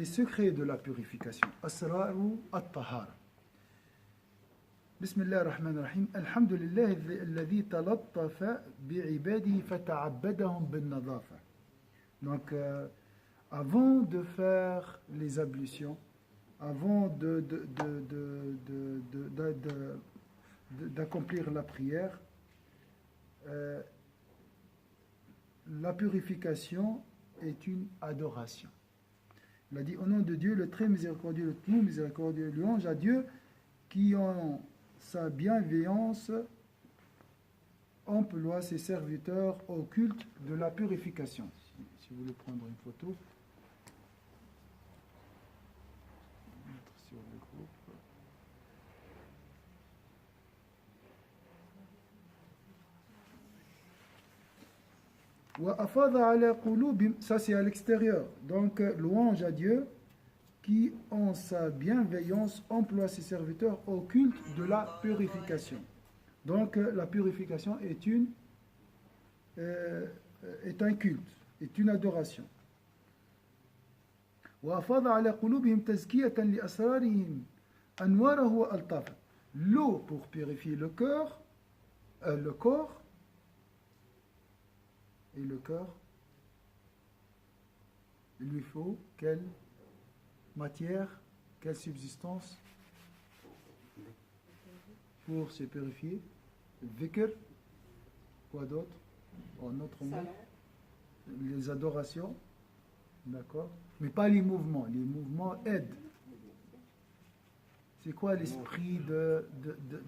les secrets de la purification. Asraru at-tahara. Bismillah ar-Rahman ar-Rahim. Alhamdulillah alladhi talattafa bi'ibadihi fata'abbadahum bin nadafa. Donc, avant de faire les ablutions, avant d'accomplir la prière, la purification est une adoration. Il a dit au nom de Dieu, le très miséricordieux, le tout miséricordieux, louange à Dieu qui en sa bienveillance emploie ses serviteurs au culte de la purification. Si vous voulez prendre une photo, mettre sur le groupe. Ça c'est à l'extérieur. Donc louange à Dieu qui en sa bienveillance emploie ses serviteurs au culte de la purification. Donc la purification est un culte, est une adoration. L'eau pour purifier le corps, et le cœur, il lui faut quelle matière, quelle subsistance pour se purifier? Dhikr, quoi d'autre? En autre mot, les adorations, d'accord, mais pas les mouvements. Les mouvements aident. C'est quoi l'esprit de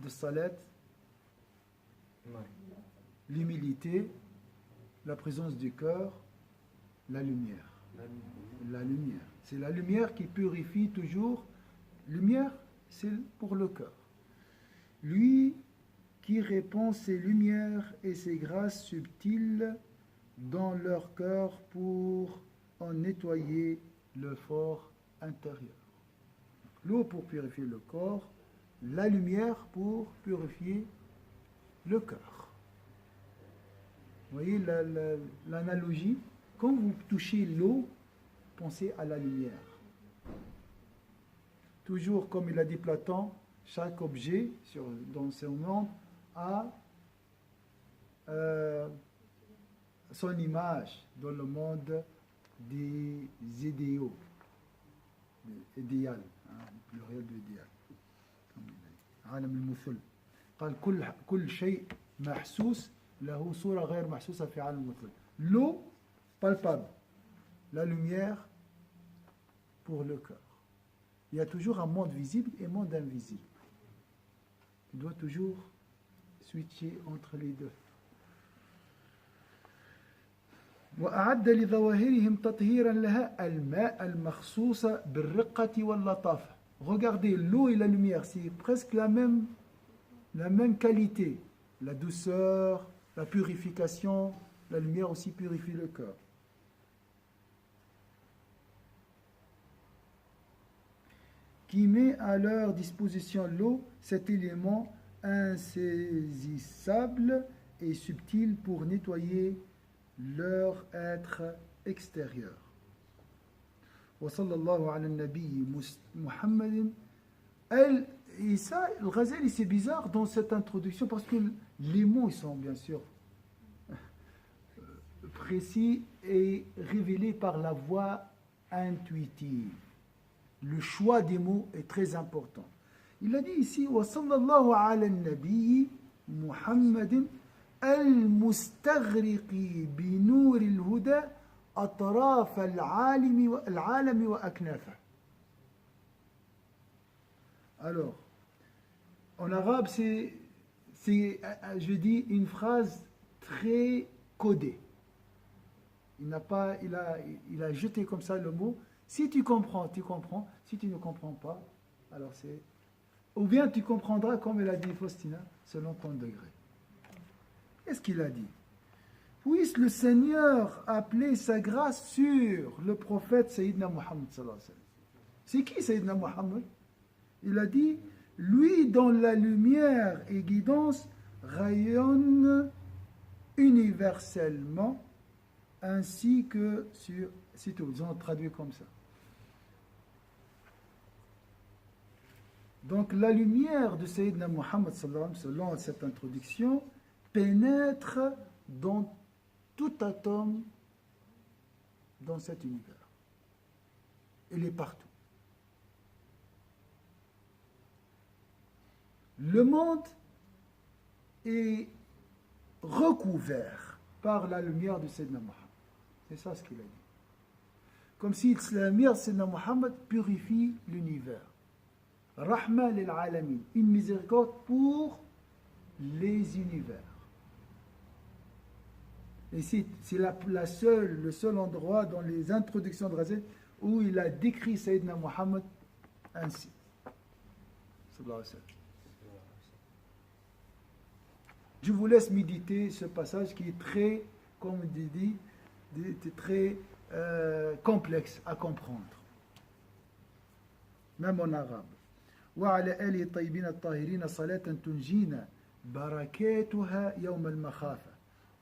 Salat? L'humilité, la présence du cœur, la lumière. La lumière. C'est la lumière qui purifie toujours. Lumière, c'est pour le cœur. Lui qui répand ses lumières et ses grâces subtiles dans leur cœur pour en nettoyer le fort intérieur. L'eau pour purifier le corps, la lumière pour purifier le cœur. Vous voyez l'analogie? Quand vous touchez l'eau, pensez à la lumière. Toujours, comme il a dit Platon, chaque objet dans ce monde a son image dans le monde des idéaux, idéal, pluriel de idéal. عالم المثل قال كل شيء محسوس له صورة غير محسوسة في عالم المثل. L'eau palpable, la lumière pour le cœur. Il y a toujours un monde visible et un monde invisible. Tu dois toujours switcher entre les deux. وأعد لظواهرهم تطهيرا لها الماء المخصوص بالرقة واللطافة. Regardez, l'eau et la lumière, c'est presque la même qualité. La douceur, la purification, la lumière aussi purifie le cœur. Qui met à leur disposition l'eau, cet élément insaisissable et subtil pour nettoyer leur être extérieur. Wa sallallahu ala nabi Muhammad. Et ça, le Ghazali, c'est bizarre dans cette introduction parce que les mots ils sont bien sûr précis et révélés par la voix intuitive. Le choix des mots est très important. Il a dit ici wa sallallahu ala nabi Muhammad al-mustaghriqi bi nur al-huda atraf al-alami wa aknafa. Alors, en arabe, c'est je dis, une phrase très codée. Il a jeté comme ça le mot. Si tu comprends, tu comprends. Si tu ne comprends pas, alors c'est... Ou bien tu comprendras, comme elle a dit Faustina, selon ton degré. Qu'est-ce qu'il a dit? Puisse le Seigneur appeler sa grâce sur le prophète Sayyidina Muhammad sallallahu alayhi wa sallam. C'est qui Sayyidina Muhammad? Il a dit, lui dont la lumière et guidance rayonnent universellement, ainsi que sur... C'est tout, ils ont traduit comme ça. Donc la lumière de Sayyidina Muhammad sallallahu alayhi wa sallam, selon cette introduction, pénètre dans tout atome dans cet univers. Elle est partout. Le monde est recouvert par la lumière de Sayyidina Muhammad. C'est ça ce qu'il a dit. Comme si la lumière de Sayyidina Muhammad purifie l'univers. Rahma lil alamin, une miséricorde pour les univers. Et c'est le seul endroit dans les introductions de Razé où il a décrit Sayyidina Muhammad ainsi. Sallallahu alayhi wa sallam. Je vous laisse méditer ce passage qui est très, comme on dit, très complexe à comprendre. Même en arabe. وعلى آله الطيبين الطاهرين صلاة تنجينا بركاتها يوم المخافة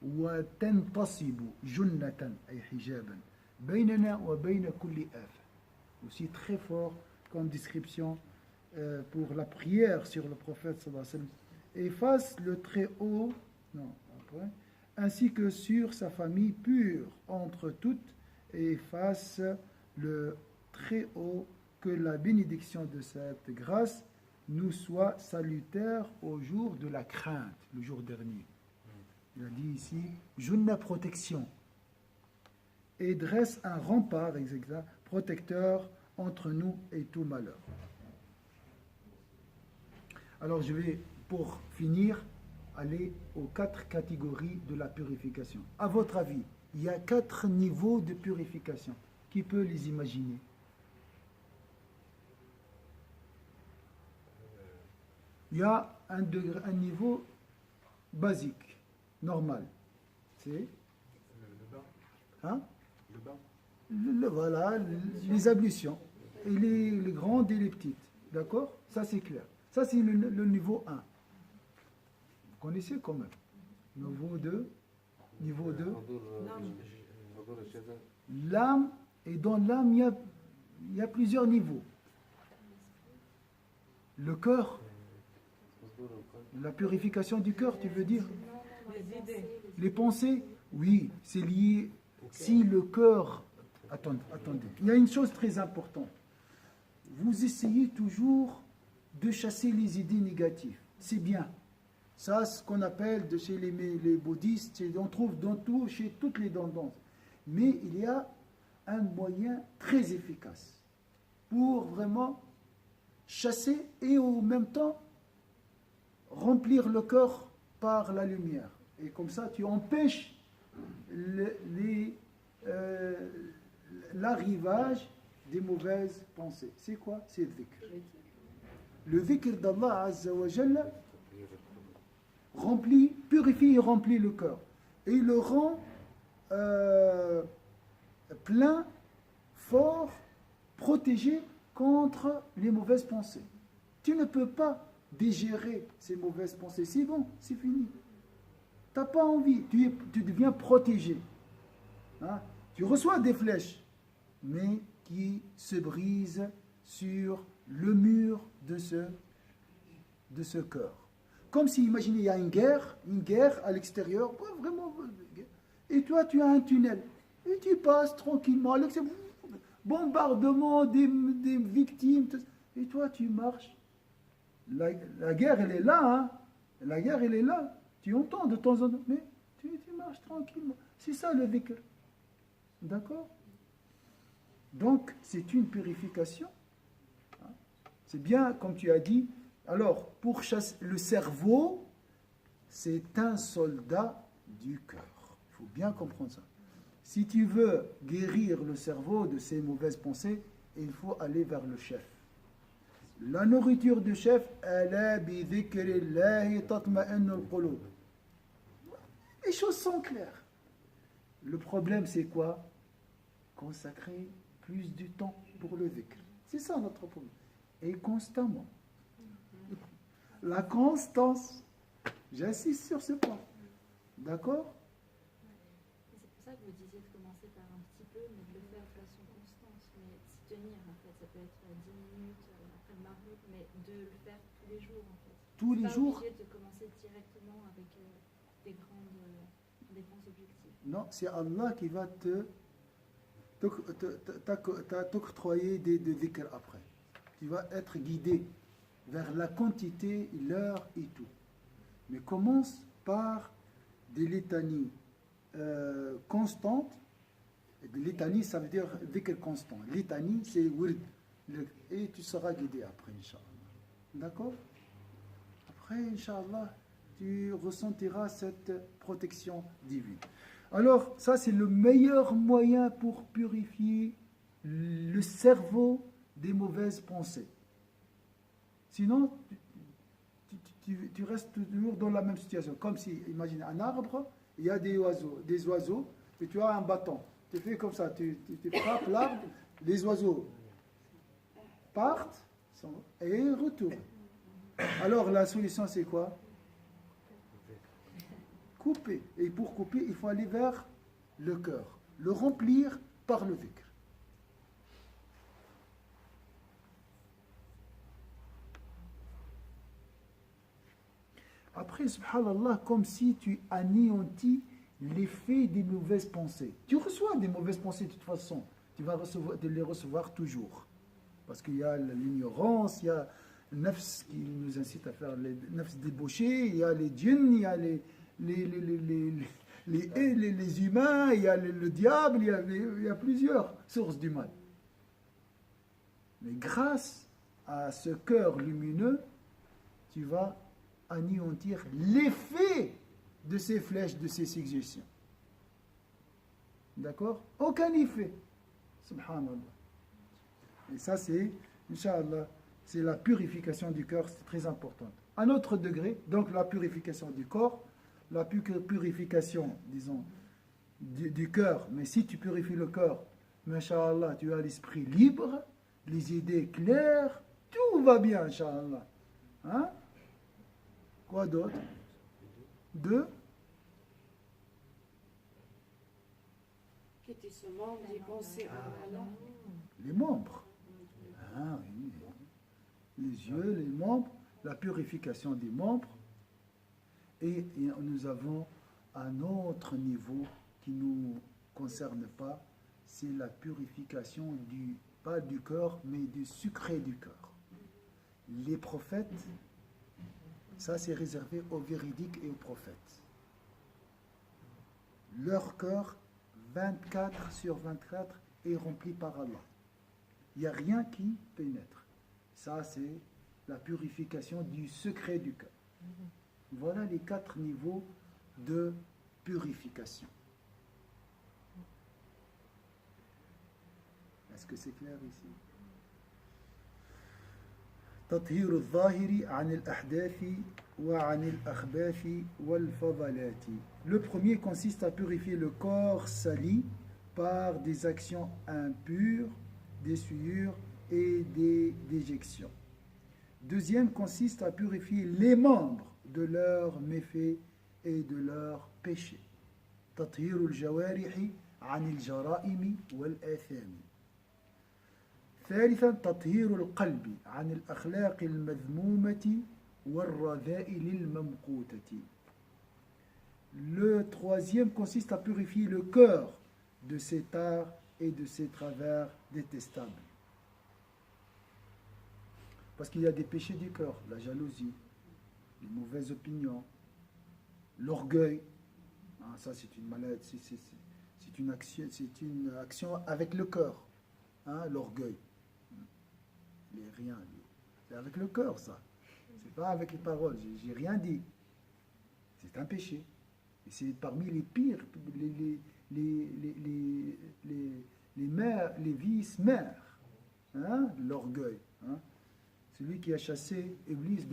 وتنتصب جنة أي حجابا بيننا وبين كل آفة. Aussi très fort comme description pour la prière sur le prophète sallallahu alayhi wa sallam. Efface le très haut, ainsi que sur sa famille pure entre toutes, et efface le très haut, que la bénédiction de cette grâce nous soit salutaire au jour de la crainte, le jour dernier. Il a dit ici, Junna protection, et dresse un rempart protecteur entre nous et tout malheur. Alors je vais, pour finir, aller aux 4 catégories de la purification. À votre avis, il y a 4 niveaux de purification. Qui peut les imaginer? Il y a un niveau basique, normal. C'est le bain. Hein? Le bain. Voilà, les ablutions. Et les grandes et les petites. D'accord? Ça, c'est clair. Ça, c'est le niveau 1. Vous connaissez quand même. Niveau 2. Niveau 2. L'âme. Et dans l'âme, il y a plusieurs niveaux. Le cœur. La purification du cœur, tu veux dire? Les pensées? Oui, c'est lié. Si le cœur... Attendez. Il y a une chose très importante. Vous essayez toujours de chasser les idées négatives. C'est bien. Ça, ce qu'on appelle chez les bouddhistes, on trouve dans tout, chez toutes les tendances. Mais il y a un moyen très efficace pour vraiment chasser et en même temps remplir le cœur par la lumière. Et comme ça, tu empêches l'arrivage des mauvaises pensées. C'est quoi? C'est le dhikr. Le dhikr d'Allah Azza wa Jalla purifie et remplit le cœur. Et il le rend plein, fort, protégé contre les mauvaises pensées. Tu ne peux pas digérer ces mauvaises pensées. C'est bon, c'est fini. Tu n'as pas envie, tu deviens protégé. Hein? Tu reçois des flèches, mais qui se brisent sur le mur de ce cœur. Comme si, imaginez, il y a une guerre à l'extérieur, vraiment, et toi, tu as un tunnel, et tu passes tranquillement, bombardement des victimes, et toi, tu marches. La guerre, elle est là, hein? La guerre, elle est là. Tu entends de temps en temps, mais tu marches tranquillement. C'est ça le dhikr. D'accord? Donc, c'est une purification. C'est bien, comme tu as dit. Alors, pour chasser le cerveau, c'est un soldat du cœur. Il faut bien comprendre ça. Si tu veux guérir le cerveau de ses mauvaises pensées, il faut aller vers le chef. La nourriture du chef, ala bi dhikrillahi tatma'innul qulub. Les choses sont claires. Le problème, c'est quoi? Consacrer plus du temps pour le dhikr. C'est ça notre problème. Et constamment. La constance, j'insiste sur ce point. D'accord? C'est pour ça que vous disiez de commencer par un petit peu, mais de le faire de façon constante. mais s'y tenir en fait. Ça peut être 10 minutes après le Maghrib, mais de le faire tous les jours en fait. Tous les pas jours. obligé de commencer directement avec des grands objectifs. Non, c'est Allah qui va t'octroyer des dhikr après. Tu vas être guidé vers la quantité, l'heure et tout. Mais commence par des litanies constantes. Des litanies, ça veut dire dhikr constant. Litanie, c'est wird. Et tu seras guidé après, Inch'Allah. D'accord? Après, Inch'Allah, tu ressentiras cette protection divine. Alors, ça, c'est le meilleur moyen pour purifier le cerveau des mauvaises pensées. Sinon, tu restes toujours dans la même situation. Comme si, imagine un arbre, il y a des oiseaux, et tu as un bâton. Tu fais comme ça, tu frappes l'arbre, les oiseaux partent et retournent. Alors, la solution, c'est quoi? Couper. Et pour couper, il faut aller vers le cœur. Le remplir par le dhikr. Après, subhanallah, comme si tu anéantis l'effet des mauvaises pensées. Tu reçois des mauvaises pensées de toute façon. Tu vas les recevoir toujours. Parce qu'il y a l'ignorance, il y a le nafs qui nous incite à faire les nafs débauchés, il y a les djinns, il y a les humains, il y a le diable, il y a plusieurs sources du mal. Mais grâce à ce cœur lumineux, tu vas anéantir l'effet de ces flèches, de ces suggestions. D'accord? Aucun effet. Subhanallah. Et ça, c'est, Inch'Allah, c'est la purification du cœur, c'est très important. Un autre degré, donc la purification du corps, la purification, disons, du cœur. Mais si tu purifies le corps, Inch'Allah, tu as l'esprit libre, les idées claires, tout va bien, Inch'Allah. Hein? Quoi d'autre? Deux? Qui était ce membre des pensées en Allah. Les membres. Ah, oui. Les yeux, les membres, la purification des membres. Et nous avons un autre niveau qui ne nous concerne pas, c'est la purification pas du cœur, mais du secret du cœur. Les prophètes, ça c'est réservé aux véridiques et aux prophètes. Leur cœur, 24/24, est rempli par Allah. Il n'y a rien qui pénètre. Ça, c'est la purification du secret du cœur. Voilà les 4 niveaux de purification. Est-ce que c'est clair ici? تطهير الظاهر عن الأحداث وعن الأخباث والفضلات. Le premier consiste à purifier le corps sali par des actions impures, des souillures et des déjections. Deuxième consiste à purifier les membres de leurs méfaits et de leurs péchés. تطهير الجوارح عن الجرائم والآثام. ثالثا تطهير القلب عن الأخلاق المذمومة والرذائل الممقوتة. Le troisième consiste à purifier le cœur de ses tares et de ses travers détestables. Parce qu'il y a des péchés du cœur, la jalousie, les mauvaises opinions, l'orgueil. Ah, ça c'est une maladie, c'est une action avec le cœur, hein, l'orgueil. Les rien, c'est avec le cœur ça. C'est pas avec les paroles. J'ai rien dit. C'est un péché. Et c'est parmi les pires, les vices mères, hein, l'orgueil. Hein. Celui qui a chassé Iblis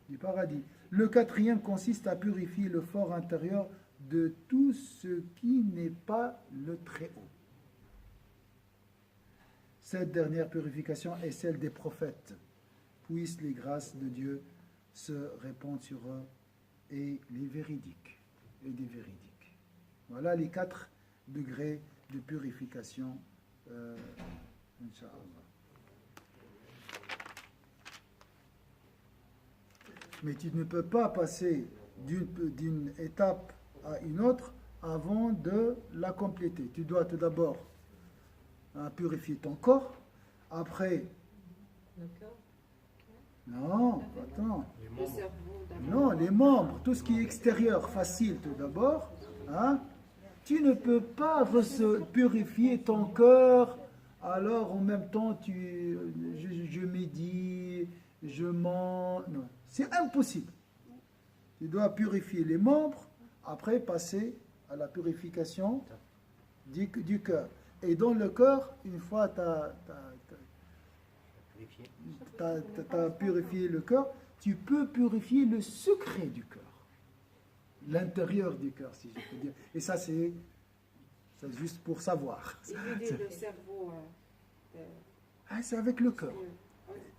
du paradis. Le quatrième consiste à purifier le fort intérieur de tout ce qui n'est pas le Très-Haut. Cette dernière purification est celle des prophètes. Puissent les grâces de Dieu se répandre sur eux et les véridiques et des véridiques. Voilà les 4 degrés de purification Inch'Allah. Mais tu ne peux pas passer d'une étape à une autre avant de la compléter. Tu dois tout d'abord purifier ton corps, après... Le cœur. Non, attends. Le cerveau d'abord. Non, les membres, tout ce qui est extérieur, facile tout d'abord. Hein? Tu ne peux pas purifier ton cœur, alors en même temps je médite, je mens. Non, c'est impossible. Tu dois purifier les membres, après passer à la purification du cœur. Et dans le cœur, une fois tu as purifié le cœur, tu peux purifier le secret du cœur. L'intérieur du cœur, si je peux dire. Et ça, c'est juste pour savoir. Et vider le cerveau. C'est avec le cœur.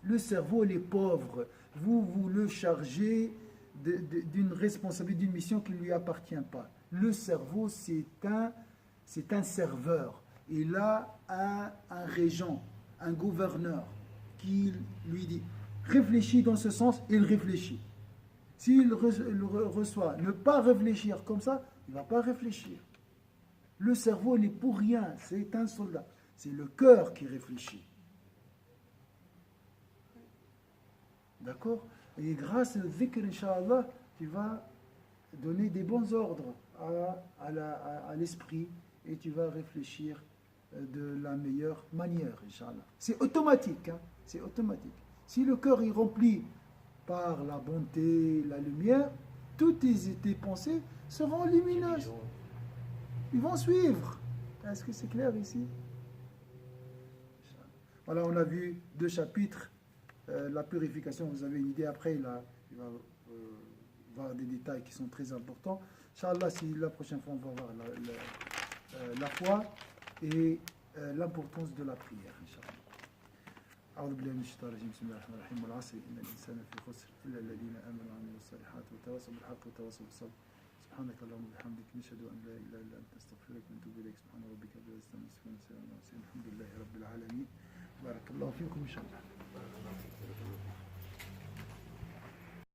Le cerveau, il est pauvre. Vous le chargez d'une responsabilité, d'une mission qui ne lui appartient pas. Le cerveau, c'est un serveur. Il a un régent, un gouverneur qui lui dit réfléchis dans ce sens, il réfléchit. S'il reçoit ne pas réfléchir comme ça, il ne va pas réfléchir. Le cerveau, il n'est pour rien, c'est un soldat. C'est le cœur qui réfléchit. D'accord? Et grâce au dhikr, Inch'Allah, tu vas donner des bons ordres à l'esprit et tu vas réfléchir de la meilleure manière, Inch'Allah. C'est automatique, hein? C'est automatique. Si le cœur est rempli par la bonté, la lumière, toutes tes pensées seront lumineuses. Ils vont suivre. Est-ce que c'est clair ici? Voilà, on a vu 2 chapitres. La purification, vous avez une idée. Après, il va voir des détails qui sont très importants. Inch'Allah, si la prochaine fois, on va voir la foi et l'importance de la prière. Inch'Allah. أعوذ بالله من الشيطان الرجيم بسم الله الرحمن الرحيم والعصر إن الإنسان في خسر إلا الذين آمنوا وعملوا الصالحات وتواصوا بالحق وتواصوا بالصبر سبحانك اللهم وبحمدك نشهد أن لا إله إلا أنت نستغفرك ونتوب إليك سبحان ربك رب العزة عما يصفون وسلام على المرسلين الحمد لله رب العالمين بارك الله فيكم إن شاء الله